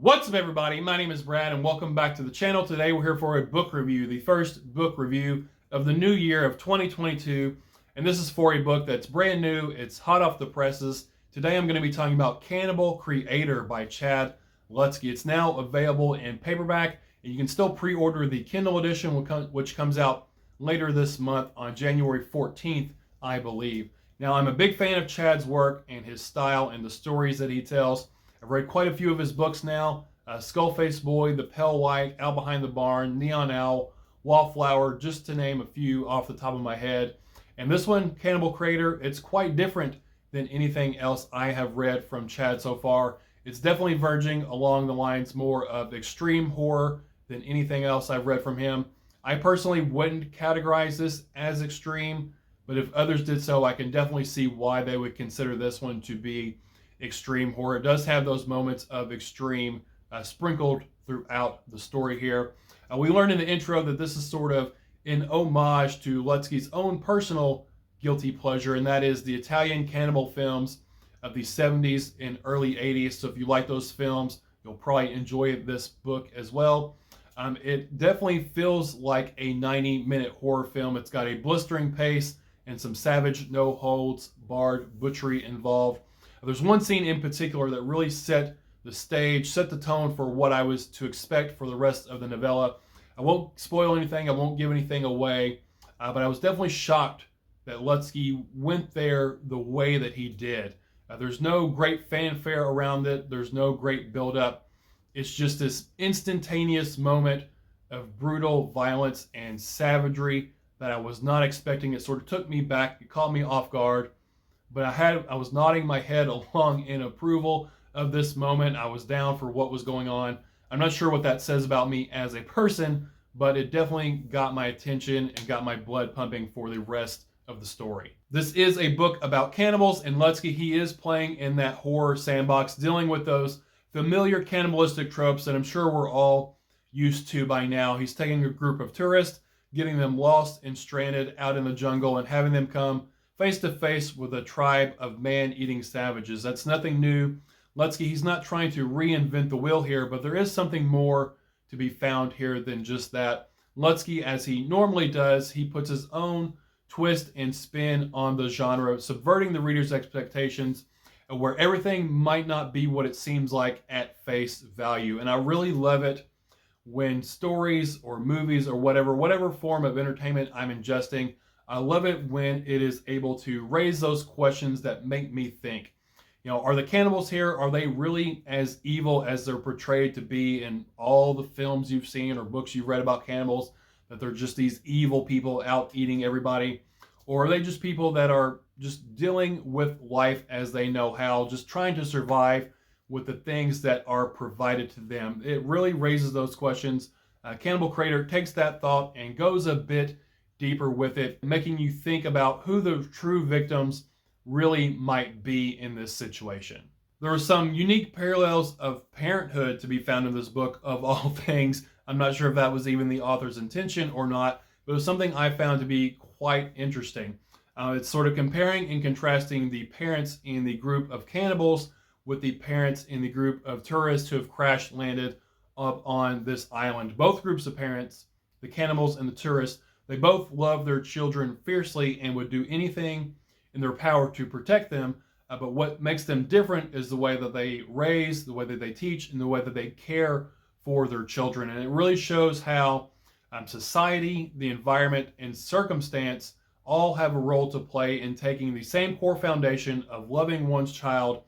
What's up, everybody? My name is Brad and welcome back to the channel. Today we're here for a book review, the first book review of the new year of 2022. And this is for a book that's brand new. It's hot off the presses. Today I'm going to be talking about Cannibal Creator by Chad Lutzke. It's now available in paperback and you can still pre-order the Kindle edition, which comes out later this month on January 14th, I believe. Now, I'm a big fan of Chad's work and his style and the stories that he tells. I've read quite a few of his books now. Skullface Boy, The Pale White, Out Behind the Barn, Neon Owl, Wallflower, just to name a few off the top of my head. And this one, Cannibal Creator, it's quite different than anything else I have read from Chad so far. It's definitely verging along the lines more of extreme horror than anything else I've read from him. I personally wouldn't categorize this as extreme, but if others did so, I can definitely see why they would consider this one to be extreme horror. It does have those moments of extreme sprinkled throughout the story here. We learned in the intro that this is sort of an homage to Lutzke's own personal guilty pleasure, and that is the Italian cannibal films of the 70s and early 80s. So if you like those films, you'll probably enjoy this book as well. It definitely feels like a 90-minute horror film. It's got a blistering pace and some savage, no-holds-barred butchery involved. There's one scene in particular that really set the stage, set the tone for what I was to expect for the rest of the novella. I won't spoil anything, I won't give anything away, but I was definitely shocked that Lutzke went there the way that he did. There's no great fanfare around it, there's no great build-up. It's just this instantaneous moment of brutal violence and savagery that I was not expecting. It sort of took me back, it caught me off guard. But I was nodding my head along in approval of this moment. I was down for what was going on. I'm not sure what that says about me as a person, but it definitely got my attention and got my blood pumping for the rest of the story. This is a book about cannibals, and Lutzke, he is playing in that horror sandbox, dealing with those familiar cannibalistic tropes that I'm sure we're all used to by now. He's taking a group of tourists, getting them lost and stranded out in the jungle, and having them come face to face with a tribe of man-eating savages. That's nothing new. Lutzke, he's not trying to reinvent the wheel here, but there is something more to be found here than just that. Lutzke, as he normally does, he puts his own twist and spin on the genre, subverting the reader's expectations, where everything might not be what it seems like at face value. And I really love it when stories or movies or whatever form of entertainment I'm ingesting, I love it when it is able to raise those questions that make me think. You know, are the cannibals here, are they really as evil as they're portrayed to be in all the films you've seen or books you've read about cannibals, that they're just these evil people out eating everybody? Or are they just people that are just dealing with life as they know how, just trying to survive with the things that are provided to them? It really raises those questions. Cannibal Creator takes that thought and goes a bit deeper with it, making you think about who the true victims really might be in this situation. There are some unique parallels of parenthood to be found in this book, of all things. I'm not sure if that was even the author's intention or not, but it was something I found to be quite interesting. It's sort of comparing and contrasting the parents in the group of cannibals with the parents in the group of tourists who have crash landed up on this island. Both groups of parents, the cannibals and the tourists, they both love their children fiercely and would do anything in their power to protect them. But what makes them different is the way that they raise, the way that they teach, and the way that they care for their children. And it really shows how society, the environment, and circumstance all have a role to play in taking the same core foundation of loving one's child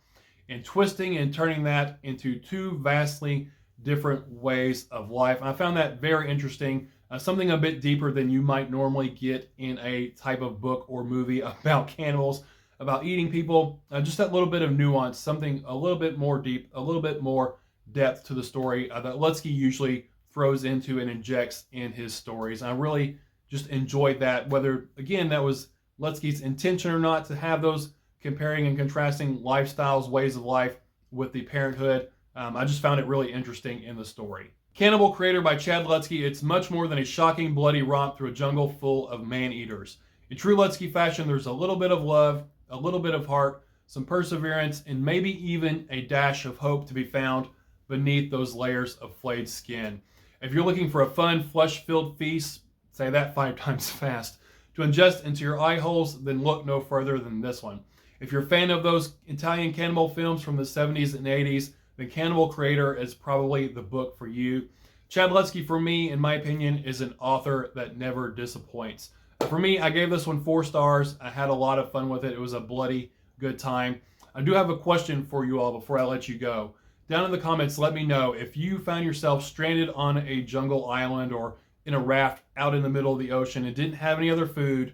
and twisting and turning that into two vastly different ways of life. And I found that very interesting. Something a bit deeper than you might normally get in a type of book or movie about cannibals, about eating people. Just that little bit of nuance, something a little bit more deep, a little bit more depth to the story that Lutzke usually throws into and injects in his stories. And I really just enjoyed that, whether, again, that was Lutzke's intention or not, to have those comparing and contrasting lifestyles, ways of life with the parenthood. I just found it really interesting in the story. Cannibal Creator by Chad Lutzke, it's much more than a shocking, bloody romp through a jungle full of man-eaters. In true Lutzke fashion, there's a little bit of love, a little bit of heart, some perseverance, and maybe even a dash of hope to be found beneath those layers of flayed skin. If you're looking for a fun, flesh-filled feast, say that 5 times fast, to ingest into your eye holes, then look no further than this one. If you're a fan of those Italian cannibal films from the 70s and 80s, then Cannibal Creator is probably the book for you. Chad Lutzke, for me, in my opinion, is an author that never disappoints. For me, I gave this one 4 stars. I had a lot of fun with it. It was a bloody good time. I do have a question for you all before I let you go. Down in the comments, let me know if you found yourself stranded on a jungle island or in a raft out in the middle of the ocean and didn't have any other food,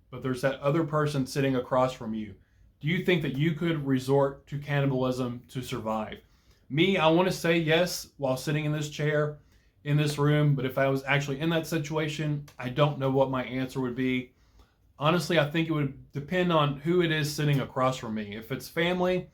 but there's that other person sitting across from you. Do you think that you could resort to cannibalism to survive? Me, I want to say yes while sitting in this chair, in this room, but if I was actually in that situation, I don't know what my answer would be. Honestly, I think it would depend on who it is sitting across from me. If it's family,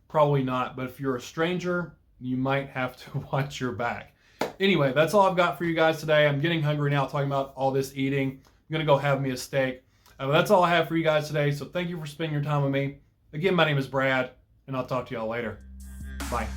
probably not, but if you're a stranger, you might have to watch your back. Anyway, that's all I've got for you guys today. I'm getting hungry now talking about all this eating. I'm going to go have me a steak. That's all I have for you guys today, so thank you for spending your time with me. Again, my name is Brad, and I'll talk to y'all later. Bye.